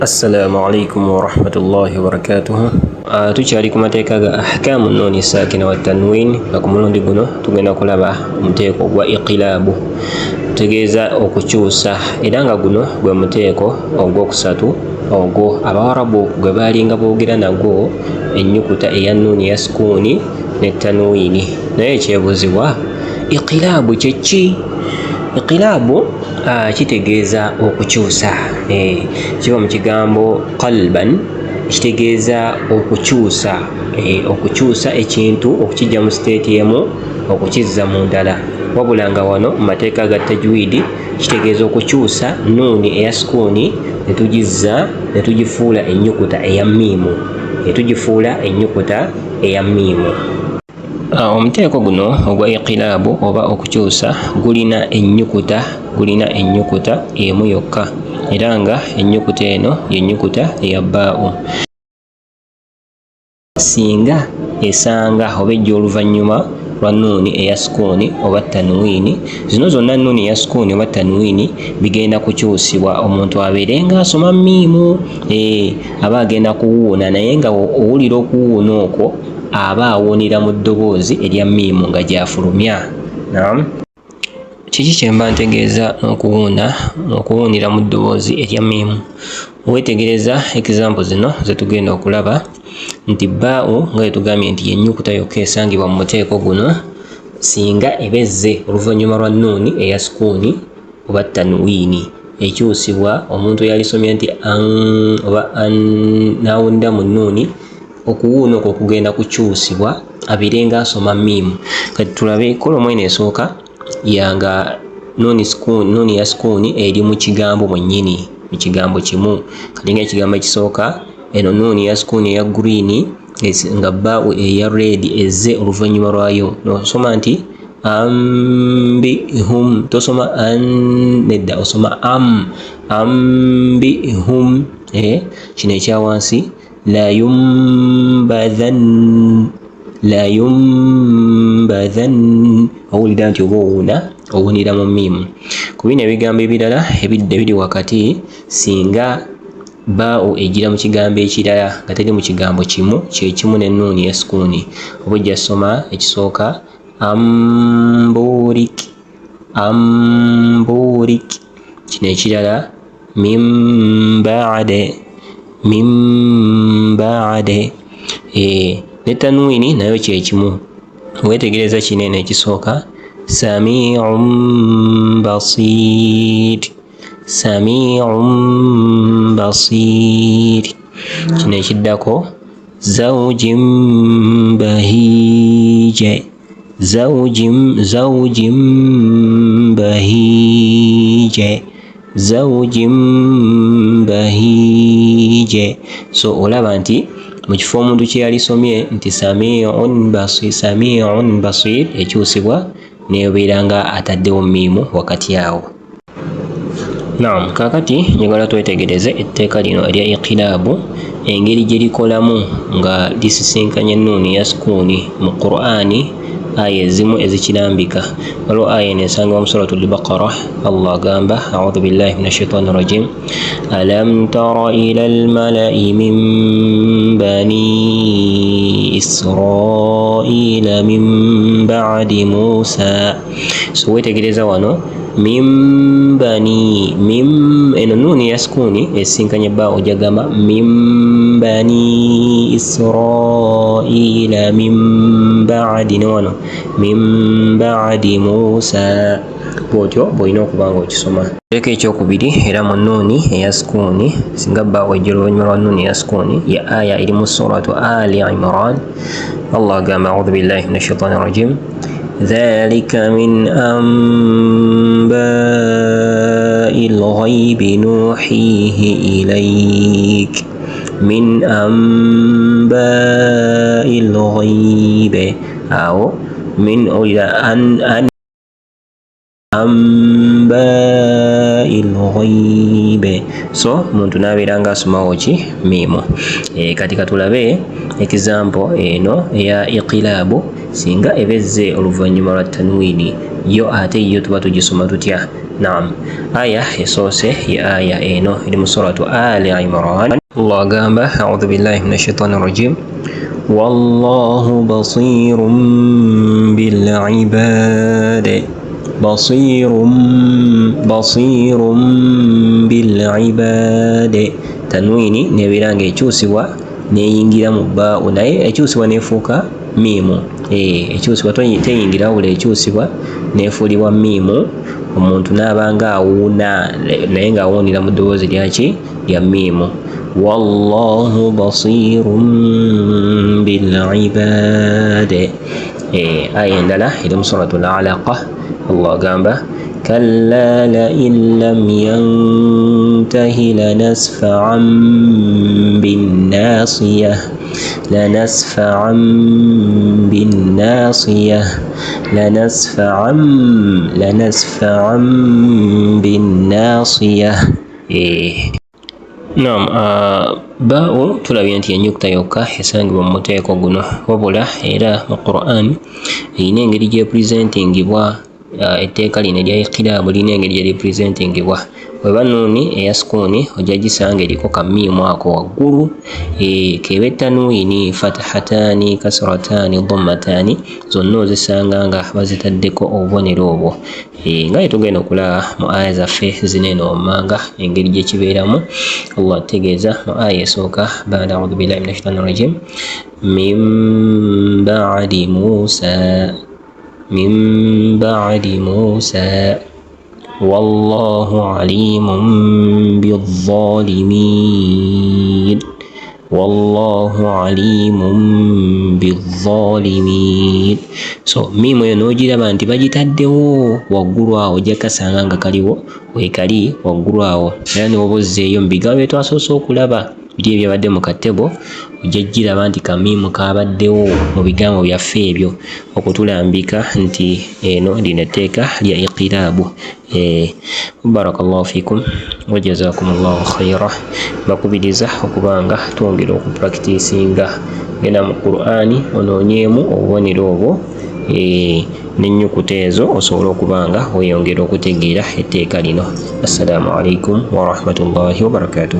Assalamu alaikum wa rahmatullahi wa barakatuhu. Tukyali ku mateeka ga ahkaamu nuuni saakina wa tanwiin nga ku mulundi guno tugenda kulaba omuteeko gwa iqilaabu, tutegeeza okukyusa, era nga guno gwe muteeko ogwokusatu ogwo Abawarabu gwe baalinga boogera nagwo ennyukuta eya nuuni ya sukuuni ne tanwiini. Naye ekyebuuzibwa, iqilaabu kye ki? Iqilaabu kitegeeza okukyusa, kiva mu kigambo qalban, kitegeeza okukyusa, okukyusa ekintu okukijja mu siteeti emu okukizza mu ndala. Wabula nga wano mu mateeka ga tajwiidi kitegeeza okukyusa nuuni eya sukuuni ne tugifuula ennyukuta eya miimu, Omuteeko guno ogwa iqilaabu oba okukyusa gulina ennyukuta emu yokka, era nga ennyukuta eno y'ennyukuta eya baa'u. Singa esanga oba ejja oluvannyuma lwa nuuni eya sukuuni oba tanwiini, zino zonna nuuni eya sukuuni oba tanwiini bigenda kukyusibwa, omuntu abeere ng'asoma miimu, aba agenda kuwuuna, naye nga owulira okuwuuna okwo aba awuunira mu ddoboozi erya miimu nga gy'afulumya. Kiki kye mba ntegeeza n'okuwuunira mu ddoboozi erya miimu? Weetegereza example zino ze tugenda okulaba nti baa'u nga bwe tugambye nti y'ennyukuta yokka esangibwa mu muteeko guno, singa ebezze oluvannyuma lwa nuuni eya sukuuni oba tanwiini ekyusibwa, omuntu yalisomye nti oba n'awuunira mu nuuni, okuwuuna okwo kugenda kukyusibwa abeere ng'asoma miimu. Kati tulabe kolomu eno esooka yanga nuuni ya sukuuni eri mu kigambo mwennyini, mu kigambo kimu. Kati ng'ekigambo ekisooka, eno nuuni ya sukuuni eya green nga baa'u eya red ezze oluvannyuma lwayo, n'osoma nti ambihum, tosoma nedda, osoma ambihum. Kino ekya wansi la yumbadhan, owulira nti oba owuunira mu miimu. Ku bino ebigambo ebirala ebiri wakati, singa baa'u ejjira mu kigambo ekirala nga teri mu kigambo kimu, kye kimu ne nuuni ya sukuuni, oba ojja soma ekisooka amburik, kino ekirala min ba'de, ne tanwiini nayo kye kimu. Weetegereza kino eno ekisooka sami'un basir, kino ekiddako zawjin bahije, So olaba nti mu kifo omuntu kye yalisomye nti sami'un basir ekyusibwa neyobeera nga ataddewo miimu wakati awo. Kaakati njagala twetegereze etteeka lino erya iqilaabu, engeri gye likolamu nga lisisinkanye nuuni ya sukuuni mu Qur'ani, aya ezimu ezikirambika. Waliwo aya eno esangibwa mu suratul Baqara, Allah agamba a'udhu billahi minash shaitani rajim, alam tara ila al-mala'i min bani Israila min ba'di Musa. So weetegereza wano min bani, eno nuuni ya sukuuni esinkanye baa'u ojagamba min bani Israila min ba'di, ne wano min ba'di Musa. Bw'otyo bw'olina okuba nga okisoma. Etteeka ekyokubiri era mu nuuni eya sukuuni, singa baa'u ejjira oluvannyuma lwa nuuni eya sukuuni, ya aya eri mu suratu Ali Imran. Allah agamba a'udhu billahi minash shaitani rajim, dhalika min anba'il ghaibi nuhihi ilayk, min anba'il ghaibi, awo min anba'il ghaibi. So omuntu n'abeera ng'asomawo ki? Miimu. Kati katulabe example eno eya iqilaabu, singa ebezze oluvannyuma lwa tanwiini, yo ate yo tuba tugisoma tutya? نعم آية يسوسه هي آية إنه من سورة آل عمران. الله قام أعوذ بالله من الشيطان الرجيم والله بصير بالعباد بصير بالعباد tanwini nebiranga ekyusibwa neyingira mu bbaa'u naye ekyusibwa nefuuka miimu ekyusibwa teyingira wabula ekyusibwa nefuulibwa miimu omuntu n'abanga awuuna naye ng'awuunira mu ddoboozi lyaki lya miimu wallahu basirun bil ibad. Aya endala eri mu suratul alaqa Allah agamba كلا لئن لم ينته لنسفعا بالناصية Naam, baa'u tulabye nti ennyukuta yokka esangibwa mu muteeko guno wabula era mu Qur'an erina engeri gyepresentingibwa etteeka lino erya iqilaabu lirina engeri gyerepresentingibwa. Weba nuuni eya sukuuni ojja gisanga eriko kamiimu ako waggulu keba tanwiini fatahataani kasrataani dhammataani zonna ozisanga nga bazitaddeko obubonero obwo nga tugenda okulaba mu aya zaffe zino eno wammanga engeri gyekibeeramu. Allah ategeeza mu aya esooka ba'da a'uudhu billahi minash shaitaani rajim min ba'di Musa wallahu alimun bizzalimin. So miimu eyo n'ogiraba nti bagitaddewo waggulu awo ojja kasanga nga kaliwo weekali waggulu awo era newoba ozzeeyo mu bigambo bye twasoose okulaba biri ebyabadde mu katebo ojja giraba nti kamiimu kabaddewo mu bigambo byaffe ebyo okutulambika nti eno lino etteeka lya iqilaabu. Barakallahu fikum wa jazakumullahu khaira. Bakubiriza okubanga twongera okupracticinga genda mu Qur'ani onoonyeemu obubonero obwo n'ennyukuta ezo osobola okubanga weeyongera okutegeera etteeka lino. Assalamu alaikum wa rahmatullahi wa barakatuh.